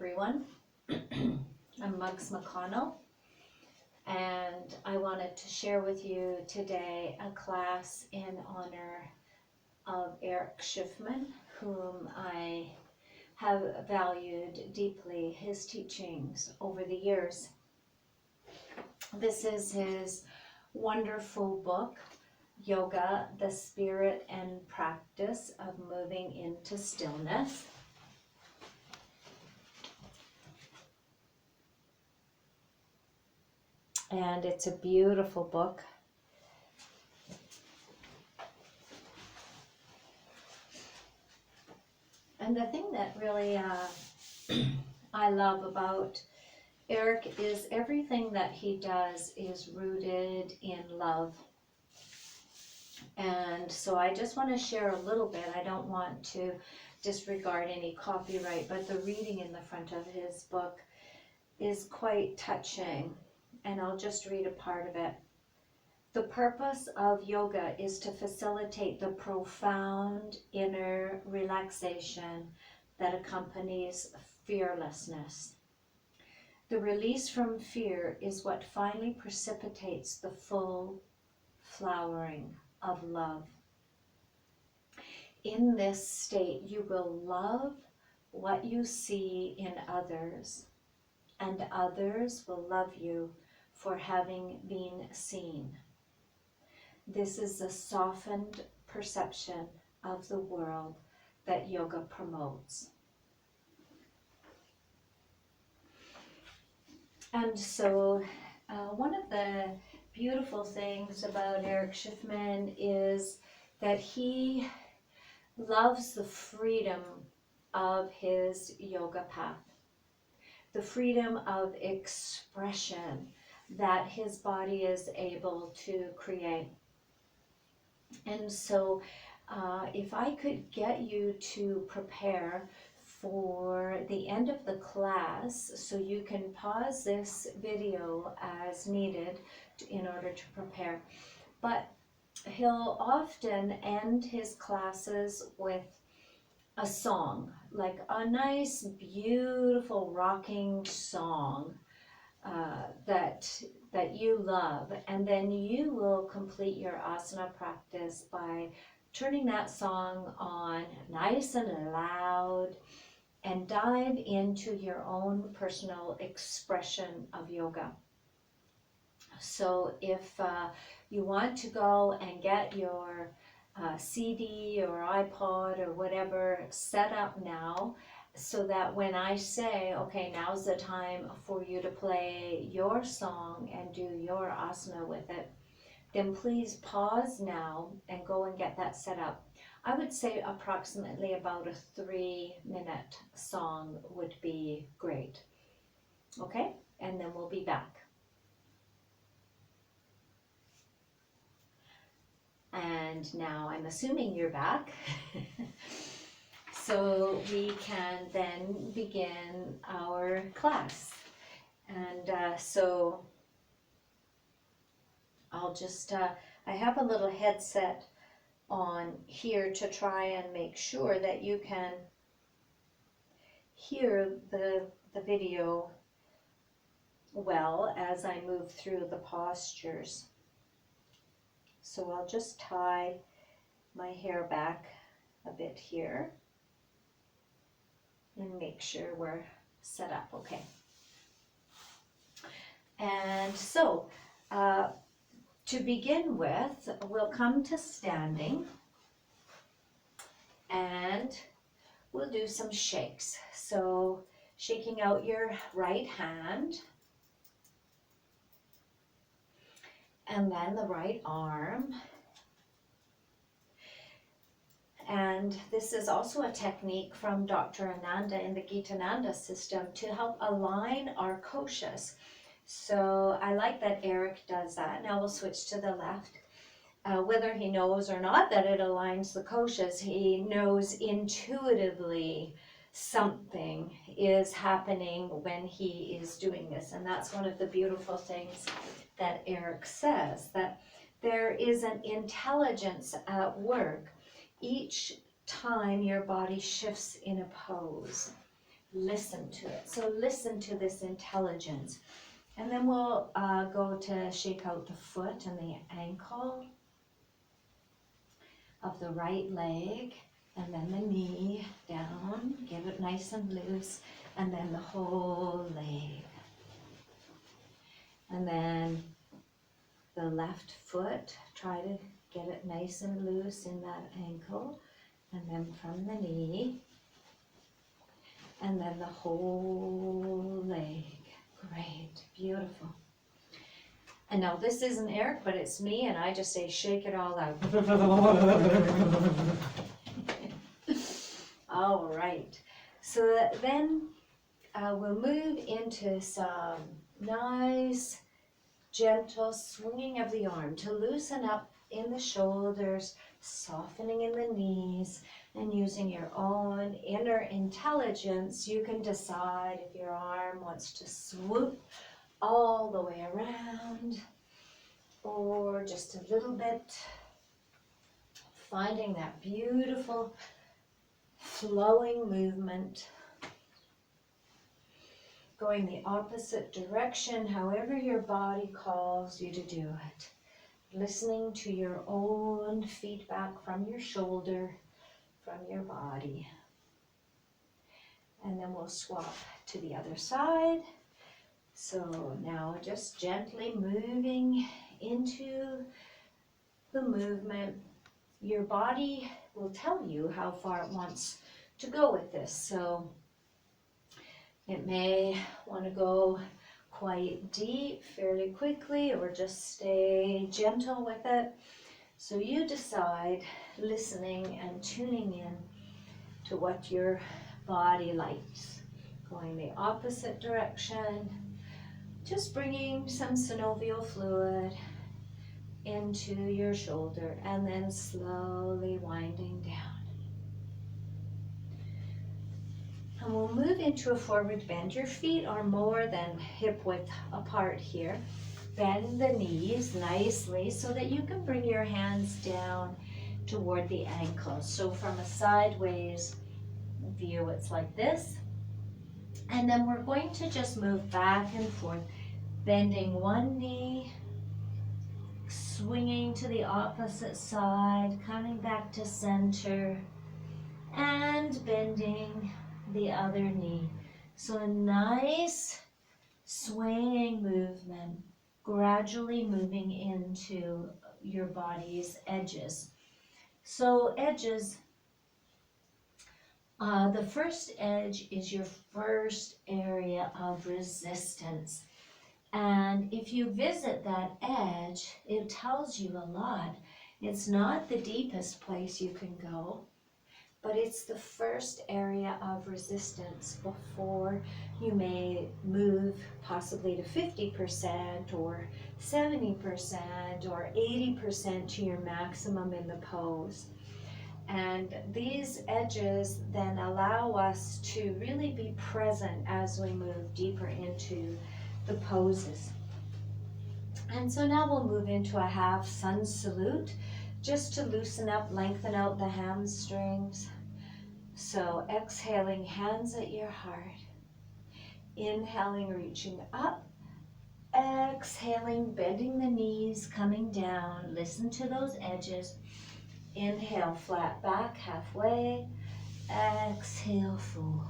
everyone. I'm McConnell, and I wanted to share with you today a class in honor of Erich Schiffmann, whom I have valued deeply, his teachings over the years. This is his wonderful book, Yoga, the Spirit and Practice of Moving into Stillness. And it's a beautiful book. And the thing that really I love about Erich is everything that he does is rooted in love. And so I just want to share a little bit. I don't want to disregard any copyright, but the reading in the front of his book is quite touching. And I'll just read a part of it. The purpose of yoga is to facilitate the profound inner relaxation that accompanies fearlessness. The release from fear is what finally precipitates the full flowering of love. In this state, you will love what you see in others, and others will love you for having been seen. This is the softened perception of the world that yoga promotes. And so one of the beautiful things about Erich Schiffmann is that he loves the freedom of his yoga path, the freedom of expression that his body is able to create. And so if I could get you to prepare for the end of the class, so you can pause this video as needed in order to prepare. But he'll often end his classes with a song, like a nice, beautiful rocking song that you love, and then you will complete your asana practice by turning that song on nice and loud and dive into your own personal expression of yoga. So if you want to go and get your CD or iPod or whatever set up now, so that when I say, okay, now's the time for you to play your song and do your asana with it, then please pause now and go and get that set up. I would say approximately about a 3-minute song would be great. Okay, and then we'll be back. And now I'm assuming you're back. So we can then begin our class. And so I'll just, I have a little headset on here to try and make sure that you can hear the video well as I move through the postures. So I'll just tie my hair back a bit here and make sure we're set up okay. And so to begin with, we'll come to standing and we'll do some shakes. So shaking out your right hand and then the right arm. And this is also a technique from Dr. Ananda in the Gitananda system to help align our koshas. So I like that Erich does that. Now we'll switch to the left. Whether he knows or not that it aligns the koshas, he knows intuitively something is happening when he is doing this. And that's one of the beautiful things that Erich says, that there is an intelligence at work each time your body shifts in a pose. listen to it. So listen to this intelligence. And then we'll go to shake out the foot and the ankle of the right leg, and then the knee down, give it nice and loose, and then the whole leg. And then the left foot, try to get it nice and loose in that ankle, and then from the knee, and then the whole leg. Great, beautiful. And now this isn't Eric, but it's me, and I just say shake it all out. All right, so then we'll move into some nice gentle swinging of the arm to loosen up in the shoulders, softening in the knees, and using your own inner intelligence, you can decide if your arm wants to swoop all the way around or just a little bit, finding that beautiful flowing movement, going the opposite direction, however your body calls you to do it. Listening to your own feedback from your shoulder, from your body. And then we'll swap to the other side. So now just gently moving into the movement. Your body will tell you how far it wants to go with this. So it may want to go quite deep fairly quickly or just stay gentle with it. So you decide, listening and tuning in to what your body likes. Going the opposite direction, just bringing some synovial fluid into your shoulder and then slowly winding down. And we'll move into a forward bend. Your feet are more than hip width apart here. Bend the knees nicely so that you can bring your hands down toward the ankles. So from a sideways view, it's like this. And then we're going to just move back and forth, bending one knee, swinging to the opposite side, coming back to center, and bending the other knee. So a nice swaying movement, gradually moving into your body's edges. So edges, the first edge is your first area of resistance. And if you visit that edge, it tells you a lot. It's not the deepest place you can go, but it's the first area of resistance before you may move possibly to 50% or 70% or 80% to your maximum in the pose. And these edges then allow us to really be present as we move deeper into the poses. And so now we'll move into a half sun salute, just to loosen up, lengthen out the hamstrings. So exhaling, hands at your heart. Inhaling, reaching up. Exhaling, bending the knees, coming down. Listen to those edges. Inhale, flat back, halfway. Exhale, fold.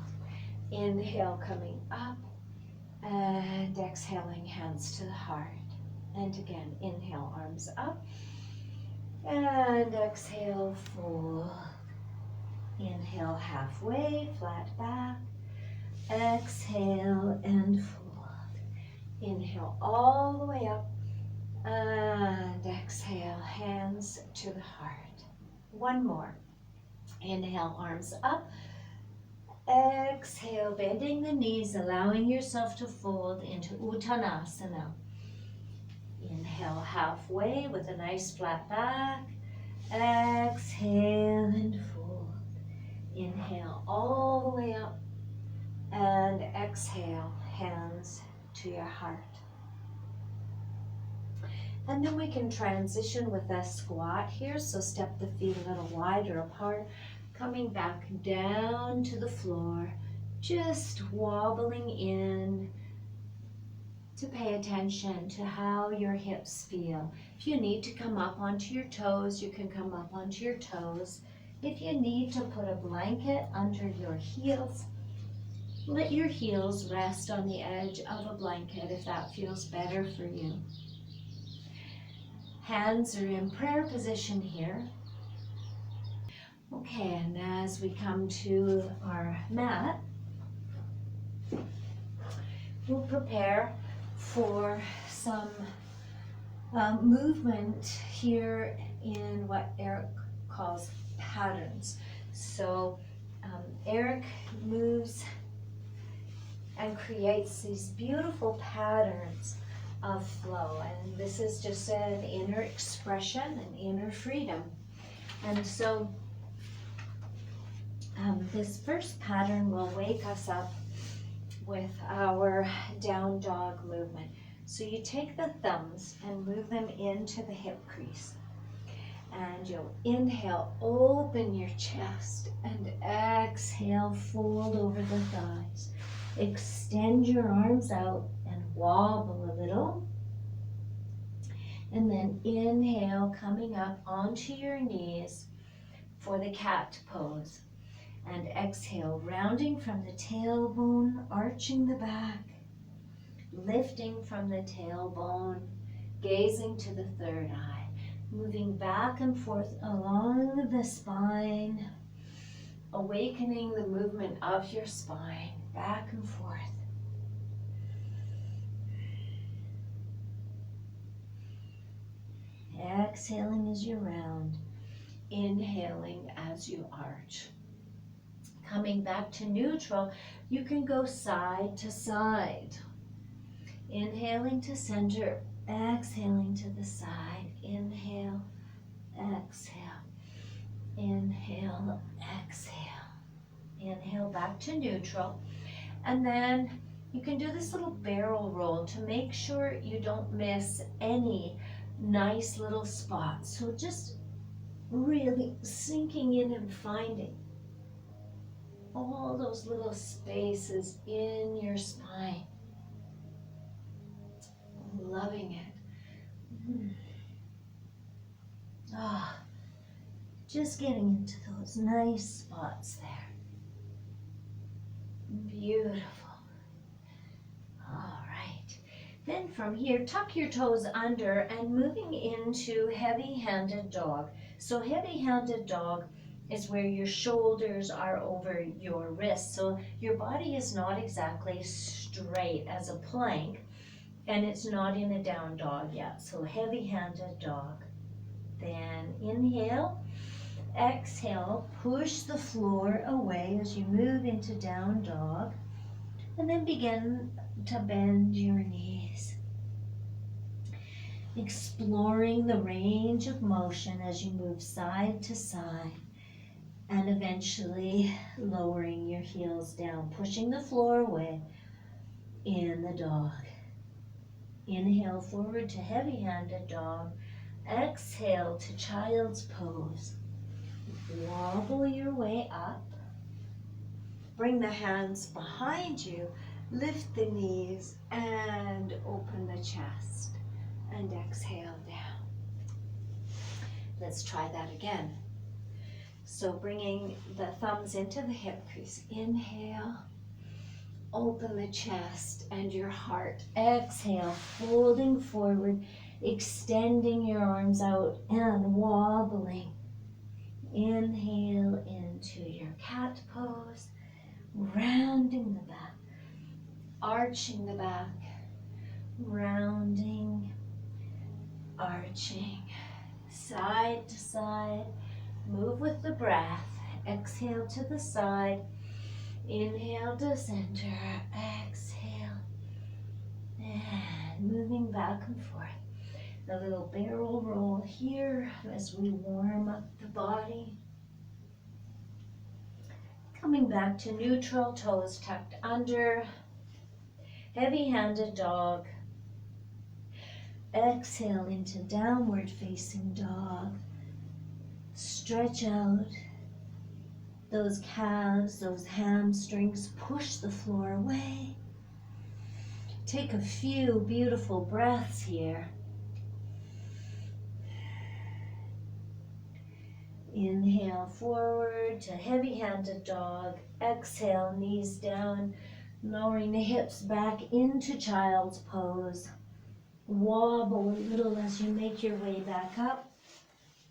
Inhale, coming up. And exhaling, hands to the heart. And again, inhale, arms up. And exhale, fold. Inhale, halfway, flat back. Exhale and fold. Inhale all the way up. And exhale, hands to the heart. One more. Inhale, arms up. Exhale, bending the knees, allowing yourself to fold into Uttanasana. Inhale, halfway with a nice flat back. Exhale and fold. Inhale all the way up. And exhale, hands to your heart. And then we can transition with a squat here. So step the feet a little wider apart. Coming back down to the floor. Just wobbling in to pay attention to how your hips feel. If you need to come up onto your toes, you can come up onto your toes. If you need to put a blanket under your heels, let your heels rest on the edge of a blanket if that feels better for you. Hands are in prayer position here. Okay, and as we come to our mat, we'll prepare for some movement here in what Erich calls patterns. So Erich moves and creates these beautiful patterns of flow, and this is just an inner expression, an inner freedom. And so this first pattern will wake us up with our down dog movement. So you take the thumbs and move them into the hip crease. And you'll inhale, open your chest, and exhale, fold over the thighs. Extend your arms out and wobble a little. And then inhale, coming up onto your knees for the cat pose. And exhale, rounding from the tailbone, arching the back, lifting from the tailbone, gazing to the third eye, moving back and forth along the spine, awakening the movement of your spine, back and forth. Exhaling as you round, inhaling as you arch. Coming back to neutral, you can go side to side. Inhaling to center, exhaling to the side. Inhale, exhale, inhale, exhale. Inhale back to neutral. And then you can do this little barrel roll to make sure you don't miss any nice little spots. So just really sinking in and finding all those little spaces in your spine. Loving it. Ah, just getting into those nice spots there. Beautiful. All right. Then from here, tuck your toes under and moving into heavy-handed dog. So heavy-handed dog is where your shoulders are over your wrists. So your body is not exactly straight as a plank, and it's not in a down dog yet. So heavy-handed dog. Then inhale, exhale, push the floor away as you move into down dog, and then begin to bend your knees. Exploring the range of motion as you move side to side, and eventually lowering your heels down, pushing the floor away in the dog. Inhale forward to heavy-handed dog. Exhale to child's pose. Wobble your way up. Bring the hands behind you. Lift the knees and open the chest. And exhale down. Let's try that again. So bringing the thumbs into the hip crease. Inhale. Open the chest and your heart. Exhale, folding forward, extending your arms out and wobbling. Inhale into your cat pose, rounding the back, arching the back, rounding, arching, side to side. Move with the breath. Exhale to the side. Inhale to center, exhale, and moving back and forth. The little barrel roll here as we warm up the body. Coming back to neutral, toes tucked under, heavy-handed dog. Exhale into downward facing dog. Stretch out. those calves, those hamstrings, push the floor away. Take a few beautiful breaths here. Inhale forward to heavy-handed dog. Exhale, knees down, lowering the hips back into child's pose. Wobble a little as you make your way back up.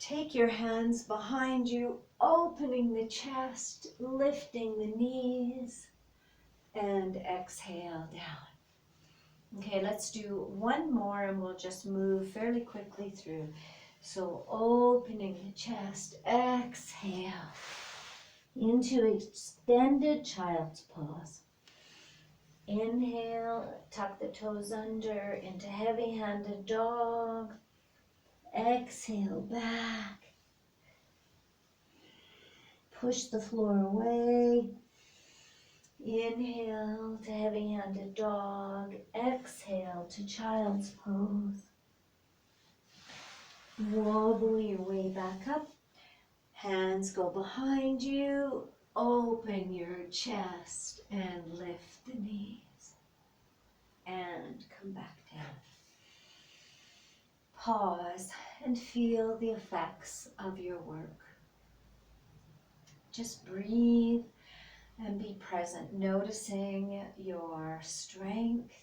Take your hands behind you, opening the chest, lifting the knees, and exhale down. Okay, let's do one more and we'll just move fairly quickly through. So opening the chest, exhale into extended child's pose. Inhale, tuck the toes under into heavy-handed dog. Exhale back. Push the floor away. Inhale to heavy-handed dog. Exhale to child's pose. Wobble your way back up. Hands go behind you. Open your chest and lift the knees. And come back down. Pause and feel the effects of your work. Just breathe and be present, noticing your strength,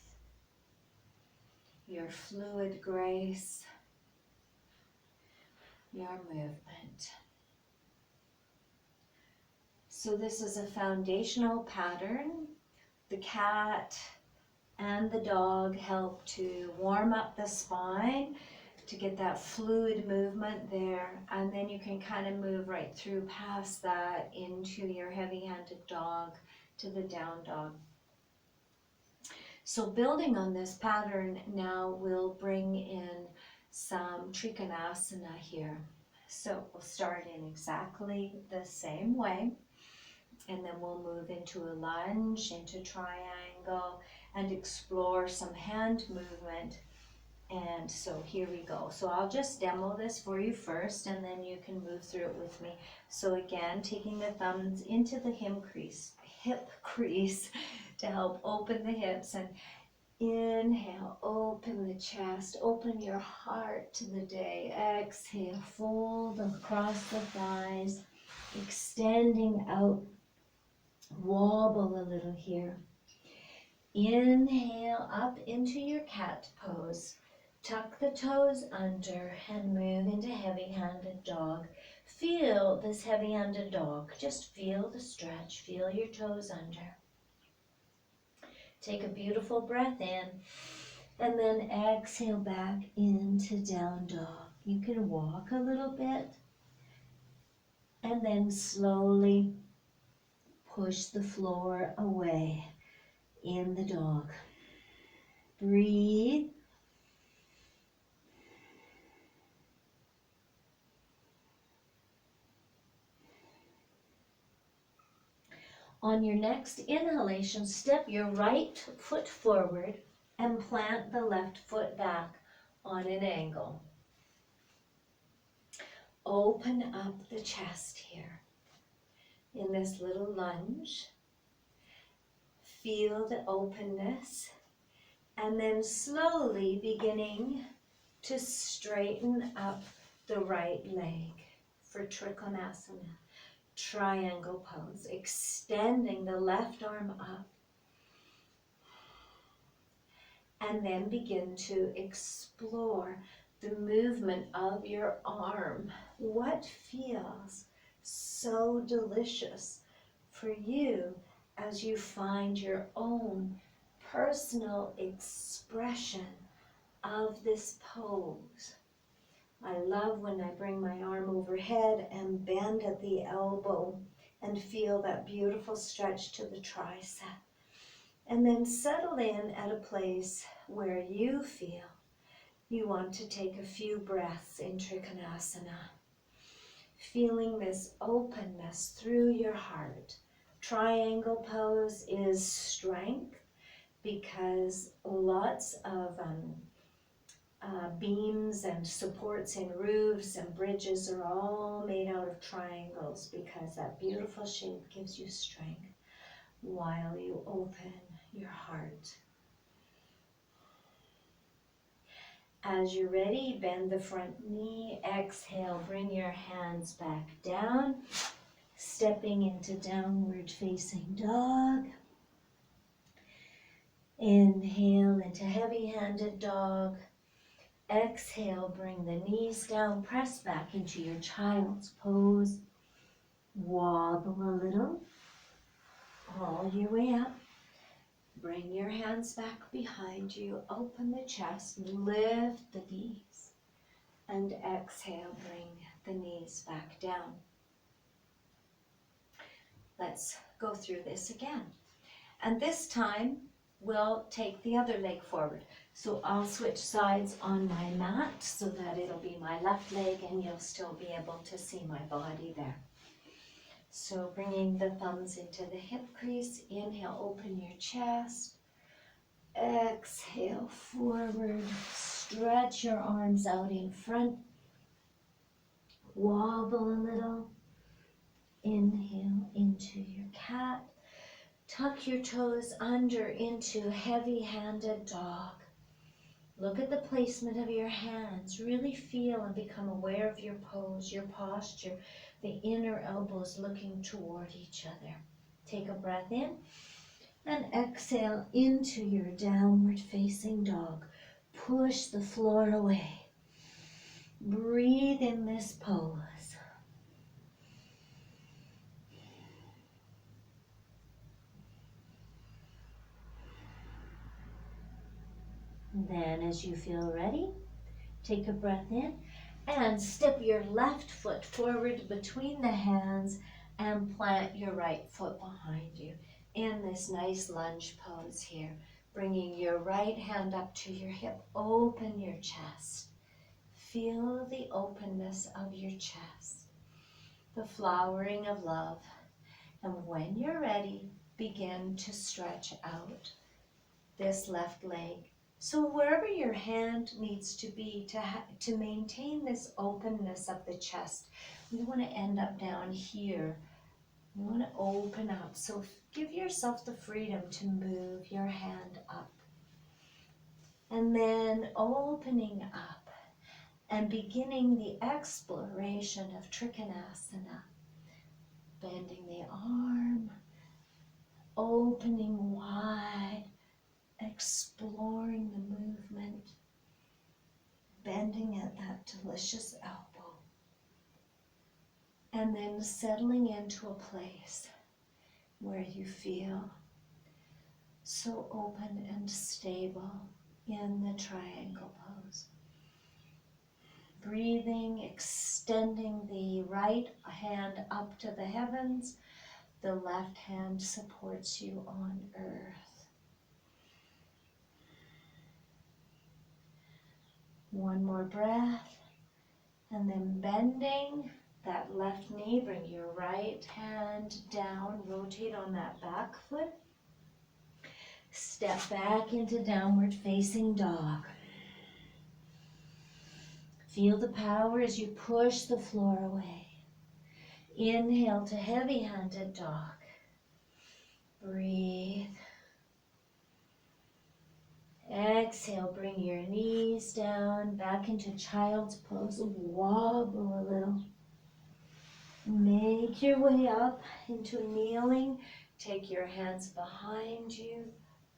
your fluid grace, your movement. So this is a foundational pattern. The cat and the dog help to warm up the spine to get that fluid movement there, and then you can kind of move right through past that into your heavy-handed dog to the down dog. So building on this pattern now, we'll bring in some trikonasana here. So we'll start in exactly the same way, and then we'll move into a lunge, into triangle, and explore some hand movement. And so here we go. So I'll just demo this for you first, and then you can move through it with me. So again, taking the thumbs into the hip crease to help open the hips, and inhale, open the chest, open your heart to the day. Exhale, fold across the thighs, extending out, wobble a little here. Inhale up into your cat pose. Tuck the toes under and move into heavy-handed dog. Feel this heavy-handed dog. Just feel the stretch. Feel your toes under. Take a beautiful breath in, and then exhale back into down dog. You can walk a little bit, and then slowly push the floor away in the dog. Breathe. On your next inhalation, step your right foot forward and plant the left foot back on an angle. Open up the chest here in this little lunge. Feel the openness, and then slowly beginning to straighten up the right leg for trikonasana. Triangle pose, extending the left arm up, and then begin to explore the movement of your arm. What feels so delicious for you as you find your own personal expression of this pose? I love when I bring my arm overhead and bend at the elbow and feel that beautiful stretch to the tricep. And then settle in at a place where you feel you want to take a few breaths in trikonasana. Feeling this openness through your heart. Triangle pose is strength because lots of beams and supports in roofs and bridges are all made out of triangles because that beautiful shape gives you strength while you open your heart. As you're ready, bend the front knee, exhale, bring your hands back down, stepping into downward facing dog. Inhale into heavy-handed dog. Exhale, bring the knees down, press back into your child's pose. Wobble a little, all your way up. Bring your hands back behind you, open the chest, lift the knees, and exhale, bring the knees back down. Let's go through this again. And this time, we'll take the other leg forward. So I'll switch sides on my mat so that it'll be my left leg and you'll still be able to see my body there. So bringing the thumbs into the hip crease, inhale, open your chest. Exhale, forward, stretch your arms out in front. Wobble a little. Inhale into your cat. Tuck your toes under into heavy-handed dog. Look at the placement of your hands. Really feel and become aware of your pose, your posture, the inner elbows looking toward each other. Take a breath in and exhale into your downward facing dog. Push the floor away. Breathe in this pose. Then as you feel ready, take a breath in and step your left foot forward between the hands and plant your right foot behind you in this nice lunge pose here. Bringing your right hand up to your hip, open your chest. Feel the openness of your chest, the flowering of love. And when you're ready, begin to stretch out this left leg. So wherever your hand needs to be to maintain this openness of the chest, we want to end up down here. We want to open up. So give yourself the freedom to move your hand up. And then opening up and beginning the exploration of Trikonasana. Bending the arm, opening wide, exploring the movement, bending at that delicious elbow, and then settling into a place where you feel so open and stable in the triangle pose. Breathing, extending the right hand up to the heavens, the left hand supports you on earth. One more breath, and then bending that left knee, bring your right hand down, rotate on that back foot. Step back into downward facing dog. Feel the power as you push the floor away. Inhale to heavy-handed dog. Breathe. Exhale, bring your knees down, back into child's pose. Wobble a little. Make your way up into kneeling. Take your hands behind you.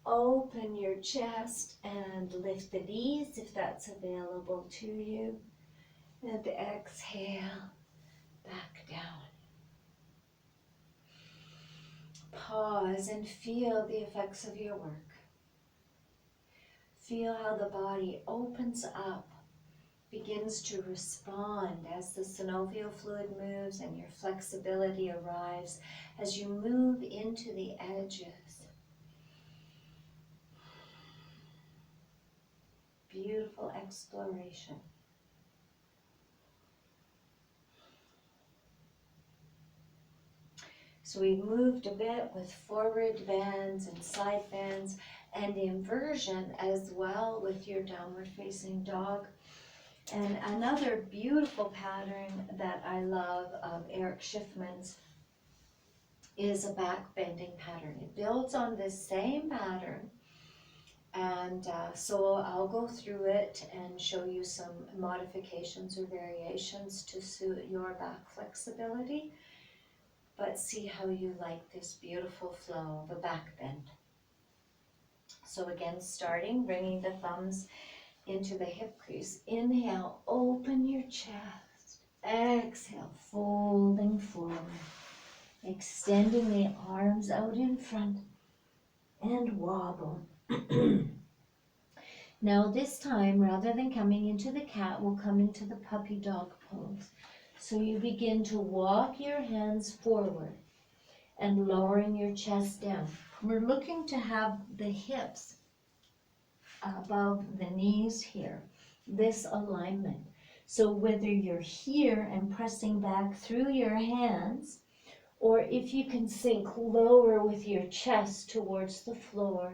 Open your chest and lift the knees if that's available to you. And exhale, back down. Pause and feel the effects of your work. Feel how the body opens up, begins to respond as the synovial fluid moves and your flexibility arrives as you move into the edges. Beautiful exploration. So we've moved a bit with forward bends and side bends, and inversion as well with your downward facing dog. And another beautiful pattern that I love of Erich Schiffmann's is a backbending pattern. It builds on this same pattern, and so I'll go through it and show you some modifications or variations to suit your back flexibility, but see how you like this beautiful flow of a back bend. So again, starting, bringing the thumbs into the hip crease. Inhale, open your chest. Exhale, folding forward. Extending the arms out in front and wobble. Now this time, rather than coming into the cat, we'll come into the puppy dog pose. So you begin to walk your hands forward and lowering your chest down. We're looking to have the hips above the knees here, this alignment. So whether you're here and pressing back through your hands, or if you can sink lower with your chest towards the floor,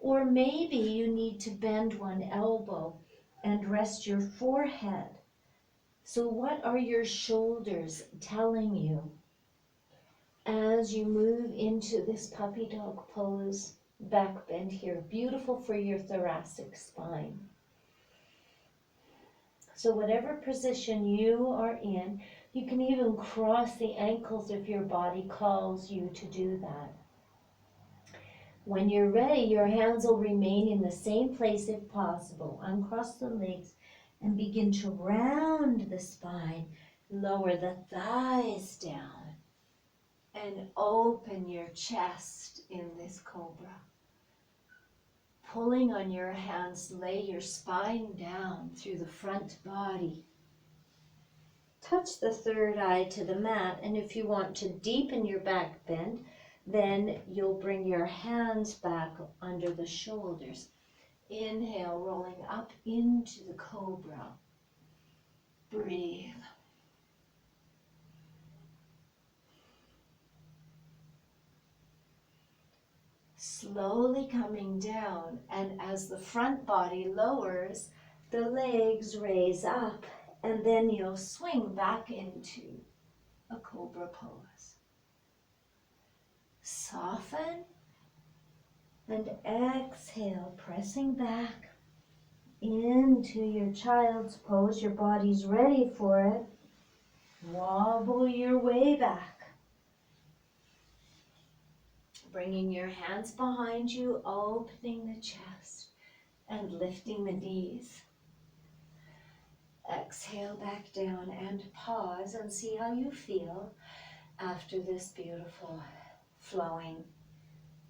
or maybe you need to bend one elbow and rest your forehead. So what are your shoulders telling you as you move into this puppy dog pose, back bend here? Beautiful for your thoracic spine. So whatever position you are in, you can even cross the ankles if your body calls you to do that. When you're ready, your hands will remain in the same place if possible. Uncross the legs and begin to round the spine. Lower the thighs down and open your chest in this cobra. Pulling on your hands, lay your spine down through the front body. Touch the third eye to the mat, and if you want to deepen your back bend, then you'll bring your hands back under the shoulders. Inhale, rolling up into the cobra. Breathe. Slowly coming down, and as the front body lowers, the legs raise up, and then you'll swing back into a cobra pose. Soften and exhale, pressing back into your child's pose. Your body's ready for it. Wobble your way back. Bringing your hands behind you, opening the chest and lifting the knees. Exhale back down and pause and see how you feel after this beautiful flowing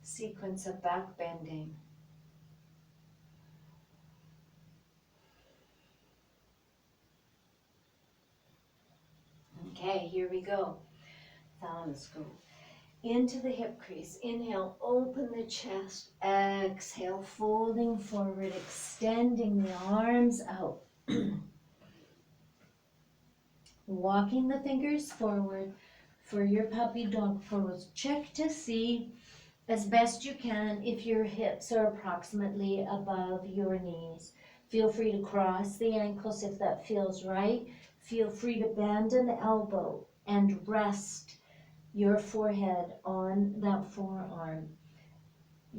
sequence of back bending. Okay, here we go. Thumbs go into the hip crease. Inhale, open the chest. Exhale, folding forward, extending the arms out. Walking the fingers forward for your puppy dog pose. Check to see as best you can if your hips are approximately above your knees. Feel free to cross the ankles if that feels right. Feel free to bend an elbow and rest your forehead on that forearm.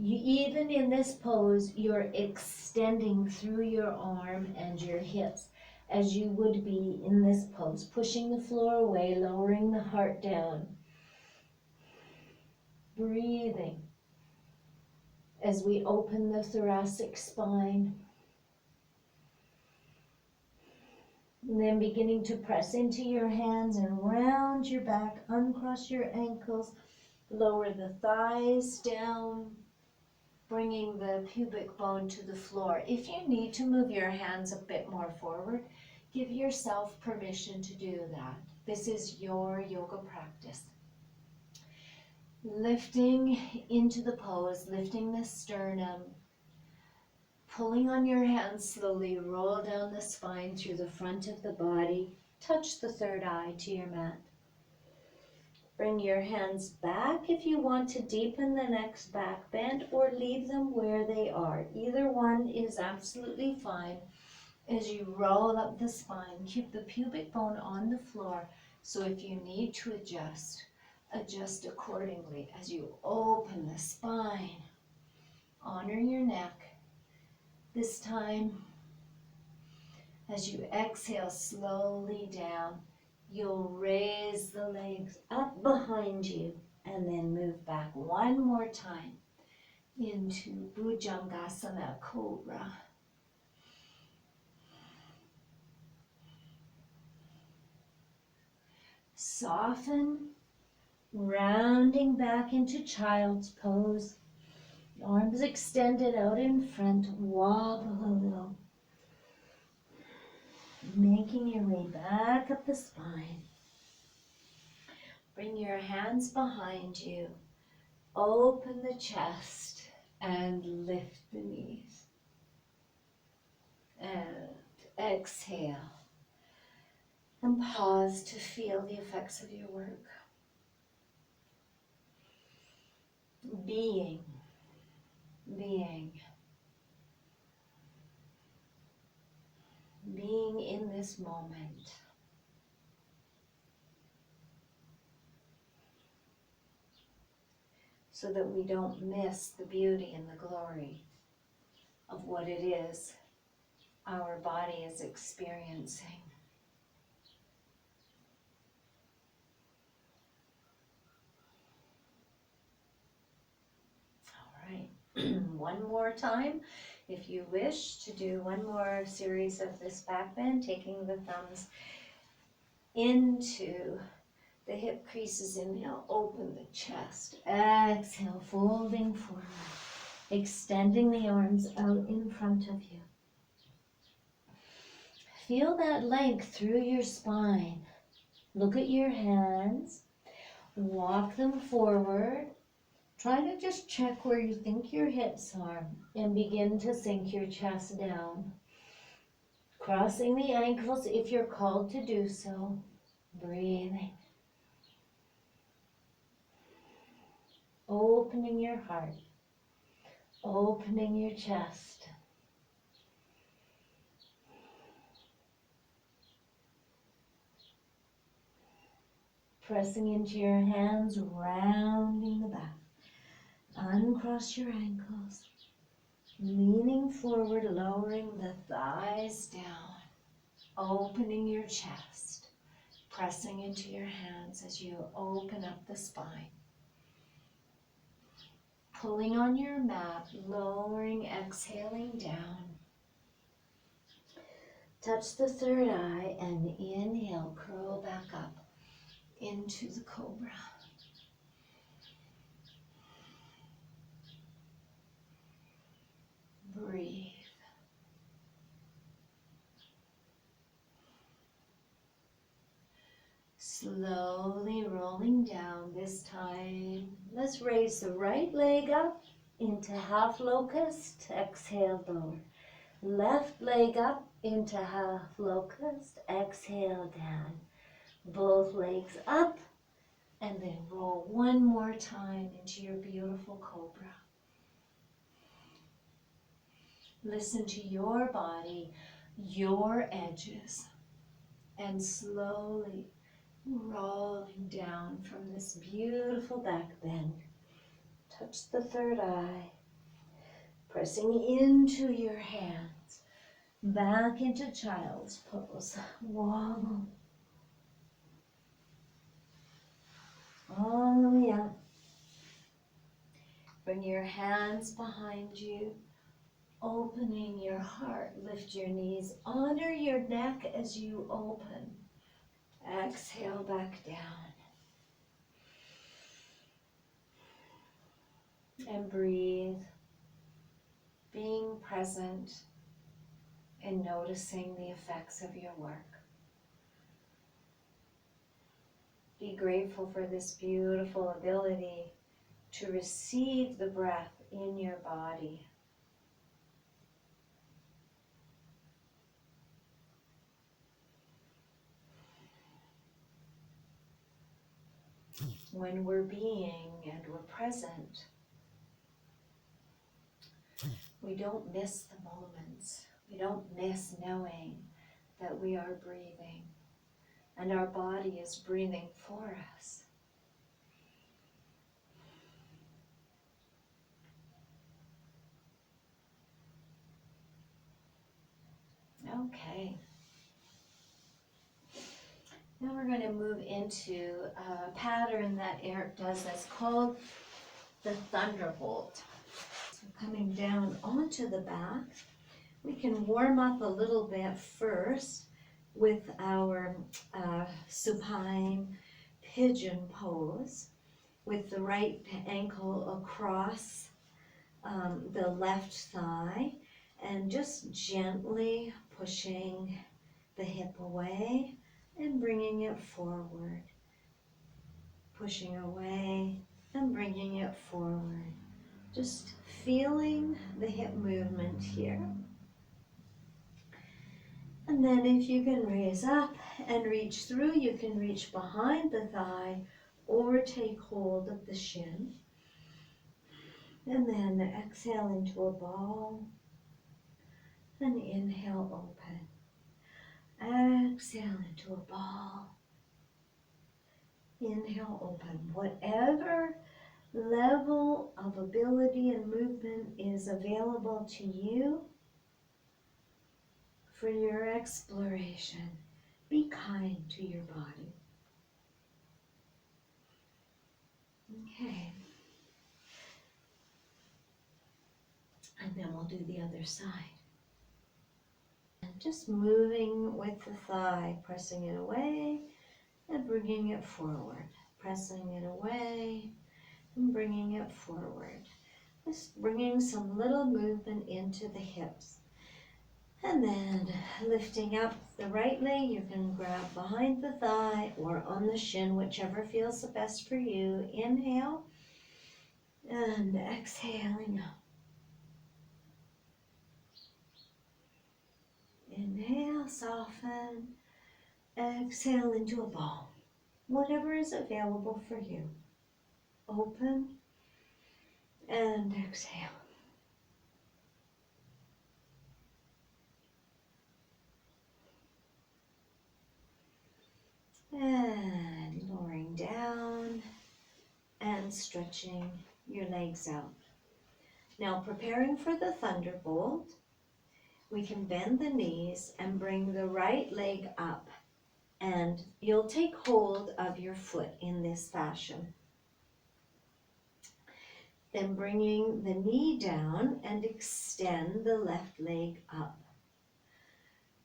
Even in this pose, you're extending through your arm and your hips as you would be in this pose, pushing the floor away, lowering the heart down. Breathing as we open the thoracic spine. And then beginning to press into your hands and round your back, uncross your ankles, lower the thighs down, bringing the pubic bone to the floor. If you need to move your hands a bit more forward, give yourself permission to do that. This is your yoga practice. Lifting into the pose, lifting the sternum, pulling on your hands slowly, roll down the spine through the front of the body. Touch the third eye to your mat. Bring your hands back if you want to deepen the next back bend, or leave them where they are. Either one is absolutely fine. As you roll up the spine, keep the pubic bone on the floor. So if you need to adjust, adjust accordingly as you open the spine. Honor your neck. This time, as you exhale slowly down, you'll raise the legs up behind you and then move back one more time into Bhujangasana Cobra. Soften, rounding back into child's pose. Arms extended out in front, wobble a little. Making your way back up the spine. Bring your hands behind you. Open the chest and lift the knees. And exhale. And pause to feel the effects of your work. Being. Being in this moment. So that we don't miss the beauty and the glory of what it is our body is experiencing. All right, one more time. If you wish to do one more series of this back bend, taking the thumbs into the hip creases, inhale, open the chest. Exhale, folding forward, extending the arms out in front of you. Feel that length through your spine. Look at your hands. Walk them forward. Try to just check where you think your hips are and begin to sink your chest down. Crossing the ankles if you're called to do so. Breathing. Opening your heart. Opening your chest. Pressing into your hands, rounding the back. Uncross your ankles. Leaning forward, lowering the thighs down. Opening your chest. Pressing into your hands as you open up the spine. Pulling on your mat, lowering, exhaling down. Touch the third eye and inhale, curl back up into the cobra. Breathe. Slowly rolling down. This time, let's raise the right leg up into half locust. Exhale, lower. Left leg up into half locust. Exhale, down. Both legs up. And then roll one more time into your beautiful cobra. Listen to your body, your edges, and slowly rolling down from this beautiful back bend. Touch the third eye, pressing into your hands, back into child's pose. Wobble. All the way up. Bring your hands behind you, opening your heart. Lift your knees, honor your neck as you open. Exhale back down. And breathe, being present and noticing the effects of your work. Be grateful for this beautiful ability to receive the breath in your body. when we're being and we're present, we don't miss the moments. We don't miss knowing that we are breathing and our body is breathing for us. Okay. Now we're going to move into a pattern that Erich does that's called the thunderbolt. So coming down onto the back, we can warm up a little bit first with our supine pigeon pose with the right ankle across the left thigh and just gently pushing the hip away and bringing it forward. Pushing away and bringing it forward. Just feeling the hip movement here. And then if you can raise up and reach through, you can reach behind the thigh or take hold of the shin. And then exhale into a ball and inhale, open. Exhale into a ball. Inhale, open. Whatever level of ability and movement is available to you for your exploration. Be kind to your body. Okay. And then we'll do the other side. And just moving with the thigh, pressing it away and bringing it forward. Pressing it away and bringing it forward. Just bringing some little movement into the hips. And then lifting up the right leg, you can grab behind the thigh or on the shin, whichever feels the best for you. Inhale and exhaling up. Inhale, soften. Exhale into a ball. Whatever is available for you. Open and exhale. And lowering down and stretching your legs out. Now preparing for the thunderbolt, we can bend the knees and bring the right leg up. And you'll take hold of your foot in this fashion. Then bringing the knee down and extend the left leg up.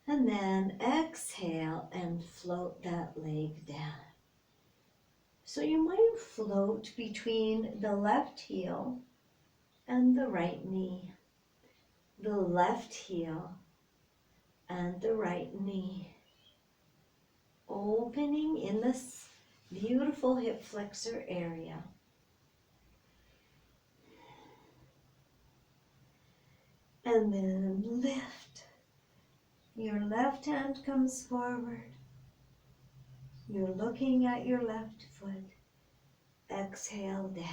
And then exhale and float that leg down. So you might float between the left heel and the right knee. The left heel and the right knee. Opening in this beautiful hip flexor area. And then lift. Your left hand comes forward. You're looking at your left foot. Exhale down.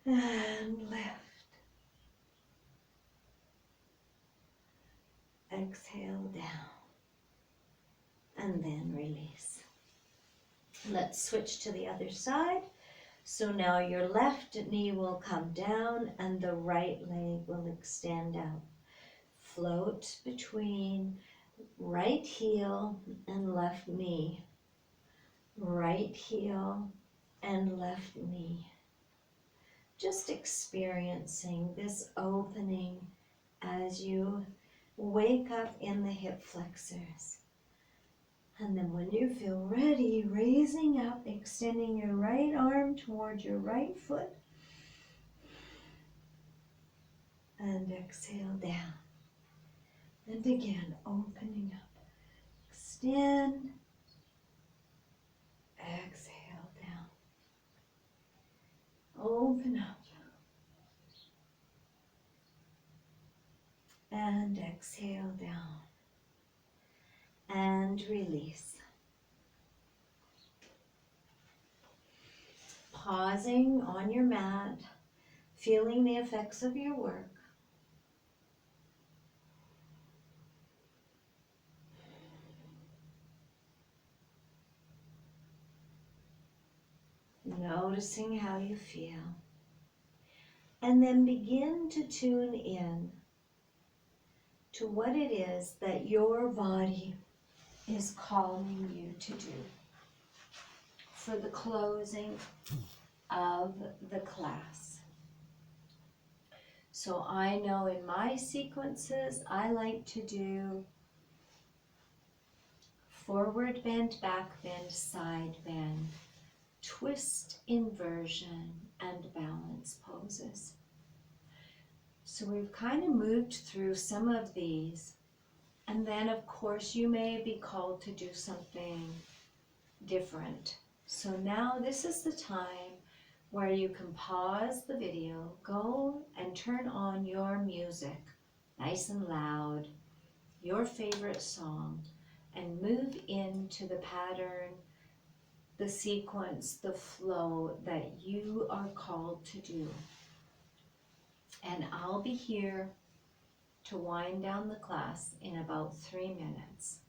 And lift. Exhale down. And then release. Let's switch to the other side. So now your left knee will come down and the right leg will extend out. Float between right heel and left knee. Right heel and left knee. Just experiencing this opening as you wake up in the hip flexors. And then when you feel ready, raising up, extending your right arm toward your right foot. And exhale down. And again, opening up. Extend. Exhale down. Open up. And exhale down. And release. pausing on your mat, feeling the effects of your work. Noticing how you feel. And then begin to tune in to what it is that your body is calling you to do for the closing of the class. So I know in my sequences, I like to do forward bend, back bend, side bend, twist, inversion, and balance poses. So we've kind of moved through some of these, and then of course you may be called to do something different. So now this is the time where you can pause the video, go and turn on your music, nice and loud, your favorite song, and move into the pattern, the sequence, the flow that you are called to do. And I'll be here to wind down the class in about 3 minutes.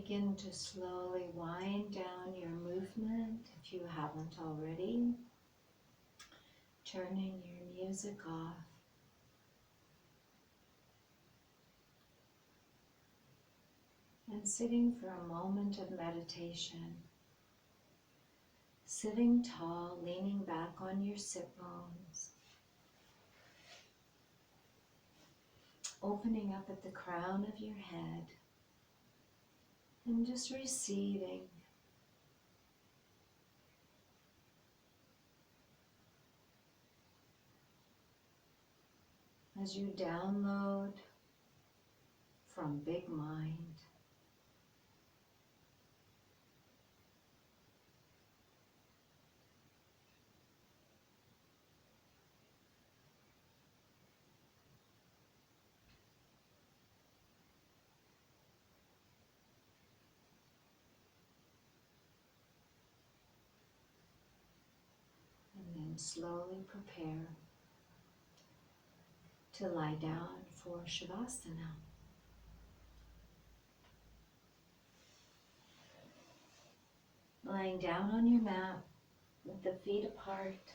begin to slowly wind down your movement if you haven't already, turning your music off. And sitting for a moment of meditation. Sitting tall, leaning back on your sit bones. Opening up at the crown of your head. And just receiving. As you download from Big Mind. And then slowly prepare to lie down for Savasana. Lying down on your mat with the feet apart.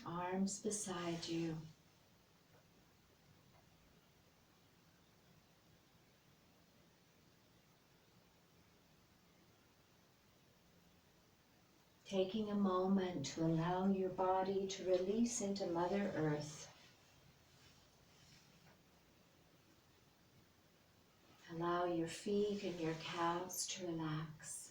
Arms beside you. Taking a moment to allow your body to release into Mother Earth. Allow your feet and your calves to relax.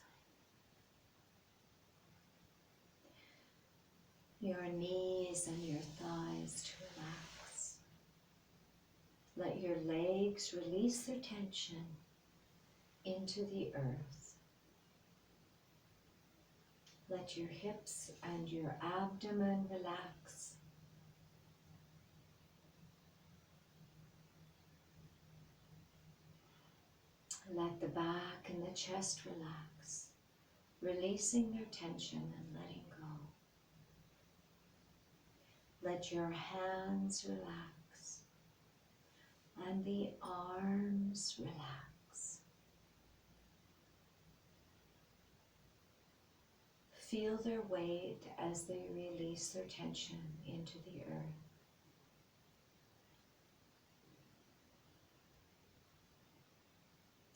Your knees and your thighs to relax. Let your legs release their tension into the earth. Let your hips and your abdomen relax. Let the back and the chest relax, releasing their tension and letting go. Let your hands relax and the arms relax. Feel their weight as they release their tension into the earth.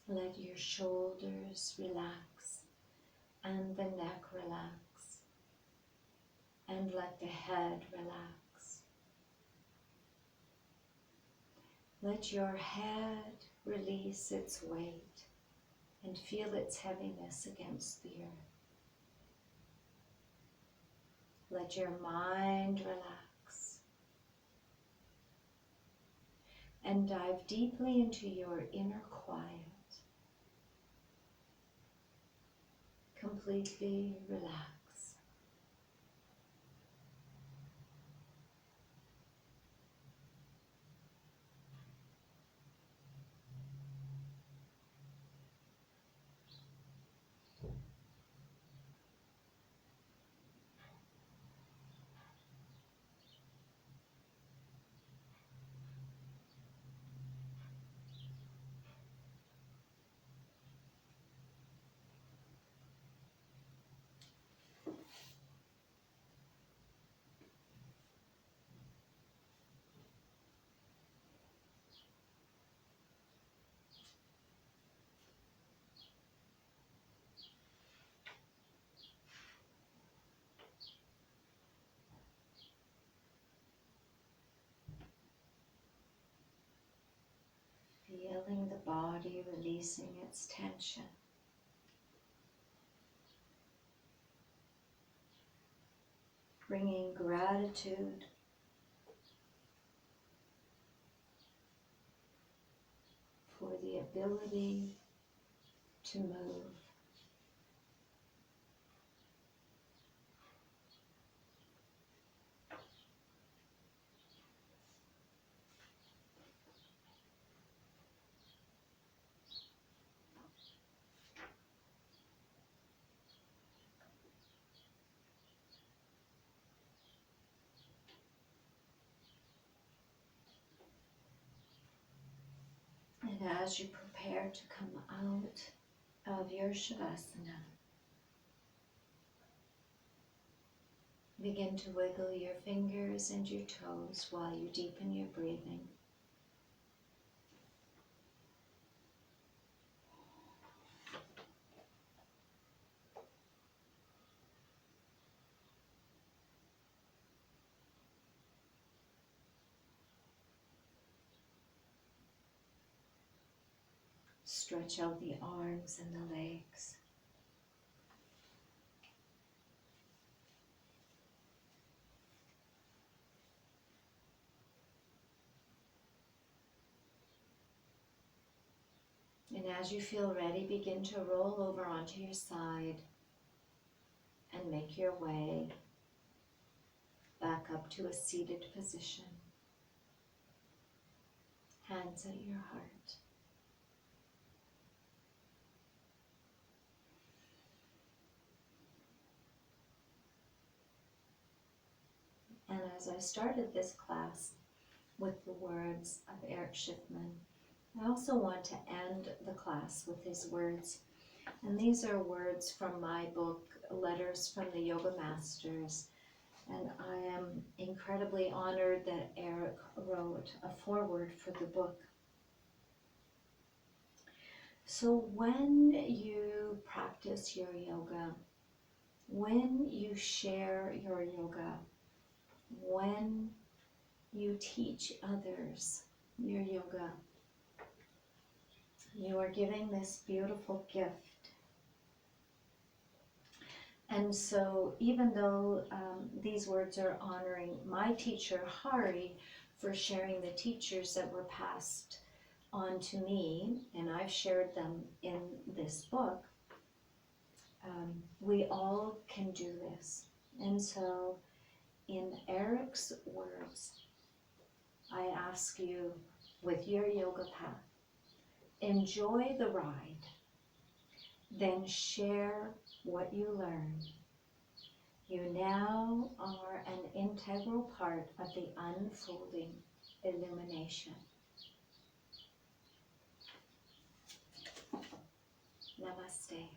Let your shoulders relax and the neck relax, and let the head relax. Let your head release its weight and feel its heaviness against the earth. Let your mind relax and dive deeply into your inner quiet. Completely relax. Feeling the body releasing its tension. Bringing gratitude for the ability to move. And as you prepare to come out of your Savasana, begin to wiggle your fingers and your toes while you deepen your breathing. Stretch out the arms and the legs. And as you feel ready, begin to roll over onto your side and make your way back up to a seated position. Hands at your heart. And as I started this class with the words of Erich Schiffmann, I also want to end the class with his words. And these are words from my book, Letters from the Yoga Masters. And I am incredibly honored that Erich wrote a foreword for the book. So when you practice your yoga, when you share your yoga, when you teach others your yoga, you are giving this beautiful gift. And so even though these words are honoring my teacher, Hari, for sharing the teachers that were passed on to me, and I've shared them in this book, we all can do this. And so in Erich's words, I ask you, with your yoga path, enjoy the ride, then share what you learn. You now are an integral part of the unfolding illumination. Namaste.